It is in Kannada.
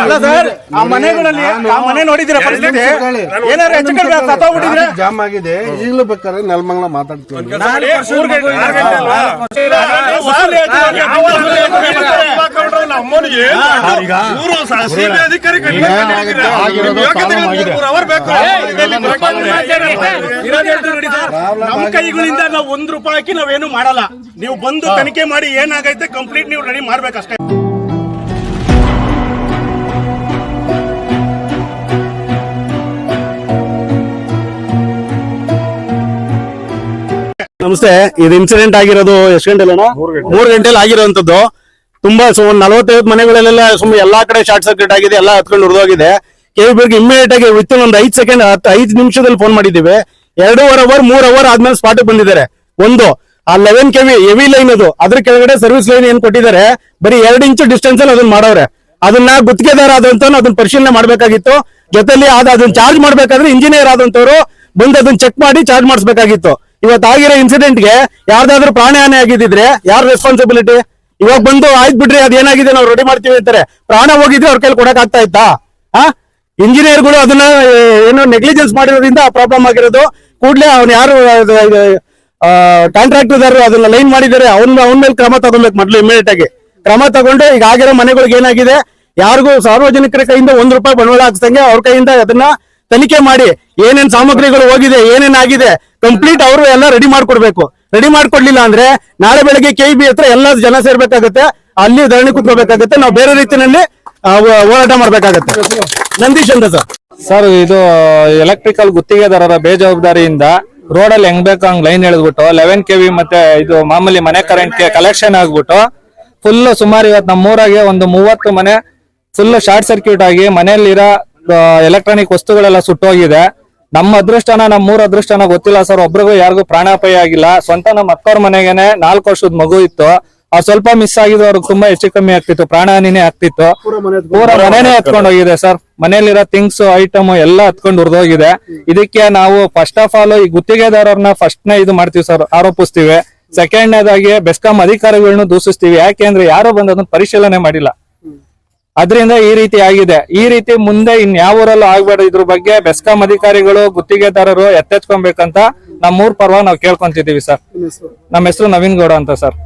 ಅಲ್ಲ ಸರ್, ಆ ಮನೆಗಳಲ್ಲಿ ಆ ಮನೆ ನೋಡಿದಿರ ಪರಿಸ್ಥಿತಿ ಏನಾದ್ರು ಹೆಚ್ಚು ಕಡಿಮೆ ಸತ್ತೋಗ್ಬಿಟ್ಟಿದ್ರೆ ಜಾಮ್ ಆಗಿದೆ. ಈಗಲೂ ಬೇಕಾದ್ರೆ ನೆಲಮಂಗಲ ಮಾತಾಡ್ತೀವಿ. ನಮ್ಮ ಕೈಗಳಿಂದ ನಾವು ₹1 ನಾವೇನು ಮಾಡಲ್ಲ. ನೀವು ಬಂದು ತನಿಖೆ ಮಾಡಿ ಏನಾಗೈತೆ ಕಂಪ್ಲೀಟ್ ನೀವು ರೆಡಿ ಮಾಡ್ಬೇಕಷ್ಟೇ. ನಮಸ್ತೆ. ಇದು ಇನ್ಸಿಡೆಂಟ್ ಆಗಿರೋದು ಎಷ್ಟು ಗಂಟೆಲ್ಲ? 3 ಗಂಟೆಲಿ ಆಗಿರೋಂಥದ್ದು. ತುಂಬಾ 40-50 ಮನೆಗಳಲ್ಲೆಲ್ಲ ಸುಮ್ಮನೆ ಎಲ್ಲಾ ಕಡೆ ಶಾರ್ಟ್ ಸರ್ಕ್ಯೂಟ್ ಆಗಿದೆ, ಎಲ್ಲ ಹತ್ಕೊಂಡು ಉರಿದೋಗಿದೆ. ಕೆವಿಬಿಗೆ ಇಮಿಡಿಯೇಟ್ ಆಗಿ ವಿತ್ ಒಂದು 5 ಸೆಕೆಂಡ್ 5 ನಿಮಿಷದಲ್ಲಿ ಫೋನ್ ಮಾಡಿದ್ದೀವಿ. 2.5 ಅವರ್ 3 ಅವರ್ ಆದ್ಮೇಲೆ ಸ್ಪಾಟ್ ಬಂದಿದ್ದಾರೆ. ಒಂದು ಆ 11 KV ಹೆವಿ ಲೈನ್ ಅದು, ಅದ್ರ ಕೆಳಗಡೆ ಸರ್ವಿಸ್ ಲೈನ್ ಏನ್ ಕೊಟ್ಟಿದ್ದಾರೆ, ಬರೀ 2 ಇಂಚ್ ಡಿಸ್ಟೆನ್ಸ್ ಅಲ್ಲಿ ಅದನ್ನ ಮಾಡವ್ರೆ. ಅದನ್ನ ಗುತ್ತಿಗೆದಾರ ಆದಂತ ಅದನ್ನ ಪರಿಶೀಲನೆ ಮಾಡ್ಬೇಕಾಗಿತ್ತು. ಜೊತೆಲಿ ಅದನ್ನ ಚಾರ್ಜ್ ಮಾಡ್ಬೇಕಾದ್ರೆ ಇಂಜಿನಿಯರ್ ಆದಂತವ್ರು ಬಂದು ಅದನ್ನ ಚೆಕ್ ಮಾಡಿ ಚಾರ್ಜ್ ಮಾಡಿಸ್ಬೇಕಾಗಿತ್ತು. ಇವತ್ತಾಗಿರೋ ಇನ್ಸಿಡೆಂಟ್ ಗೆ ಯಾರ್ದಾದ್ರೂ ಪ್ರಾಣ ಹಾನಿ ಆಗಿದ್ರೆ ಯಾರು ರೆಸ್ಪಾನ್ಸಿಬಿಲಿಟಿ? ಇವಾಗ ಬಂದು ಆಯ್ತು ಬಿಡ್ರಿ ಅದೇನಾಗಿದೆ ನಾವು ರೆಡಿ ಮಾಡ್ತೀವಿ ಅಂತಾರೆ. ಪ್ರಾಣ ಹೋಗಿದ್ರೆ ಅವ್ರ ಕೈಲಿ ಕೊಡಕ್ ಆಗ್ತಾ ಇತ್ತಾ? ಇಂಜಿನಿಯರ್ಗಳು ಅದನ್ನ ಏನೋ ನೆಗ್ಲಿಜೆನ್ಸ್ ಮಾಡಿರೋದ್ರಿಂದ ಪ್ರಾಬ್ಲಮ್ ಆಗಿರೋದು. ಕೂಡ್ಲೆ ಅವ್ನು ಯಾರು ಕಾಂಟ್ರಾಕ್ಟರ್ದಾರರು ಅದನ್ನ ಲೈನ್ ಮಾಡಿದ್ದಾರೆ, ಅವನ ಮೇಲೆ ಕ್ರಮ ತಗೊಬೇಕು. ಮೊದಲು ಇಮಿಡಿಯೇಟ್ ಆಗಿ ಕ್ರಮ ತಗೊಂಡು ಈಗ ಆಗಿರೋ ಮನೆಗಳಿಗೆ ಏನಾಗಿದೆ, ಯಾರಿಗೂ ಸಾರ್ವಜನಿಕರ ಕೈಯಿಂದ ₹1 ಬಂಡವಾಳ ಹಾಕ್ಸಂಗೆ ಅವ್ರ ಕೈಯಿಂದ ಅದನ್ನ ತನಿಖೆ ಮಾಡಿ ಏನೇನ್ ಸಾಮಗ್ರಿಗಳು ಹೋಗಿದೆ, ಏನೇನಾಗಿದೆ ಕಂಪ್ಲೀಟ್ ಅವರು ಎಲ್ಲ ರೆಡಿ ಮಾಡ್ಕೊಡ್ಬೇಕು. ರೆಡಿ ಮಾಡ್ಕೊಡ್ಲಿಲ್ಲ ಅಂದ್ರೆ ನಾಳೆ ಬೆಳಗ್ಗೆ KEB ಹತ್ರ ಎಲ್ಲ ಜನ ಸೇರ್ಬೇಕಾಗತ್ತೆ, ಅಲ್ಲಿ ಧರಣಿ ಕುತ್ಕೋಬೇಕಾಗತ್ತೆ. ನಾವು ಬೇರೆ ರೀತಿಯಲ್ಲಿ ಹೋರಾಟ ಮಾಡ್ಬೇಕಾಗತ್ತೆ. ನಂದೀಶ್ ಅಂತ ಸರ್, ಇದು ಎಲೆಕ್ಟ್ರಿಕಲ್ ಗುತ್ತಿಗೆದಾರರ ಬೇಜವಾಬ್ದಾರಿಯಿಂದ ರೋಡಲ್ಲಿ ಹೆಂಗ್ ಬೇಕು ಹಂಗ್ ಲೈನ್ ಎಳೆದ್ಬಿಟ್ಟು 11 KV ಮತ್ತೆ ಇದು ಮಾಮೂಲಿ ಮನೆ ಕರೆಂಟ್ ಕಲೆಕ್ಷನ್ ಆಗ್ಬಿಟ್ಟು ಫುಲ್ ಸುಮಾರು ಇವತ್ತು ನಮ್ಮೂರಾಗೆ ಒಂದು 30 ಮನೆ ಫುಲ್ ಶಾರ್ಟ್ ಸರ್ಕ್ಯೂಟ್ ಆಗಿ ಮನೆಯಲ್ಲಿರೋ ಎಲೆಕ್ಟ್ರಾನಿಕ್ ವಸ್ತುಗಳೆಲ್ಲ ಸುಟ್ಟೋಗಿದೆ. ನಮ್ಮ ಅದೃಷ್ಟನ ನಮ್ಮೂರ ಅದೃಷ್ಟನ ಗೊತ್ತಿಲ್ಲ ಸರ್. ಒಬ್ರಿಗೂ ಯಾರಿಗೂ ಪ್ರಾಣಾಪಾಯ ಆಗಿಲ್ಲ. ಸ್ವಂತ ನಮ್ಮ ಅಕ್ಕವ್ರ ಮನೆಗೇನೆ 4 ವರ್ಷದ ಮಗು ಇತ್ತು. ಅವ್ರು ಸ್ವಲ್ಪ ಮಿಸ್ ಆಗಿದ್ರು, ಅವ್ರಿಗೆ ತುಂಬಾ ಹೆಚ್ಚು ಕಮ್ಮಿ ಆಗ್ತಿತ್ತು, ಪ್ರಾಣ ಹಾನಿನೇ ಆಗ್ತಿತ್ತು. ಪೂರ ಮನೆನೇ ಹತ್ಕೊಂಡು ಹೋಗಿದೆ ಸರ್. ಮನೇಲಿರೋ ಥಿಂಗ್ಸ್ ಐಟಮ್ ಎಲ್ಲ ಹತ್ಕೊಂಡು ಉರಿದೋಗಿದೆ. ಇದಕ್ಕೆ ನಾವು ಫಸ್ಟ್ ಆಫ್ ಆಲ್ ಈ ಗುತ್ತಿಗೆದಾರರನ್ನ ಫಸ್ಟ್ ಇದು ಮಾಡ್ತೀವಿ ಸರ್, ಆರೋಪಿಸ್ತೀವಿ. ಸೆಕೆಂಡ್ನೇದಾಗಿ ಬೆಸ್ಕಾಂ ಅಧಿಕಾರಿಗಳನ್ನ ದೂಷಿಸ್ತೀವಿ. ಯಾಕೆಂದ್ರೆ ಯಾರು ಬಂದು ಅದನ್ನ ಪರಿಶೀಲನೆ ಮಾಡಿಲ್ಲ. ಅದರಿಂದ ಈ ರೀತಿ ಆಗಿದೆ. ಈ ರೀತಿ ಮುಂದೆ ಇನ್ಯಾವ ಊರಲ್ಲೂ ಆಗ್ಬೇಡ. ಇದ್ರ ಬಗ್ಗೆ ಬೆಸ್ಕಾಂ ಅಧಿಕಾರಿಗಳು ಗುತ್ತಿಗೆದಾರರು ಎತ್ತೆಚ್ಕೊಬೇಕಂತ ನಮ್ಮೂರ್ ಪರವಾಗಿ ನಾವು ಕೇಳ್ಕೊಂತಿದೀವಿ ಸರ್. ನಮ್ಮ ಹೆಸರು ನವೀನ್ ಗೌಡ ಅಂತ ಸರ್.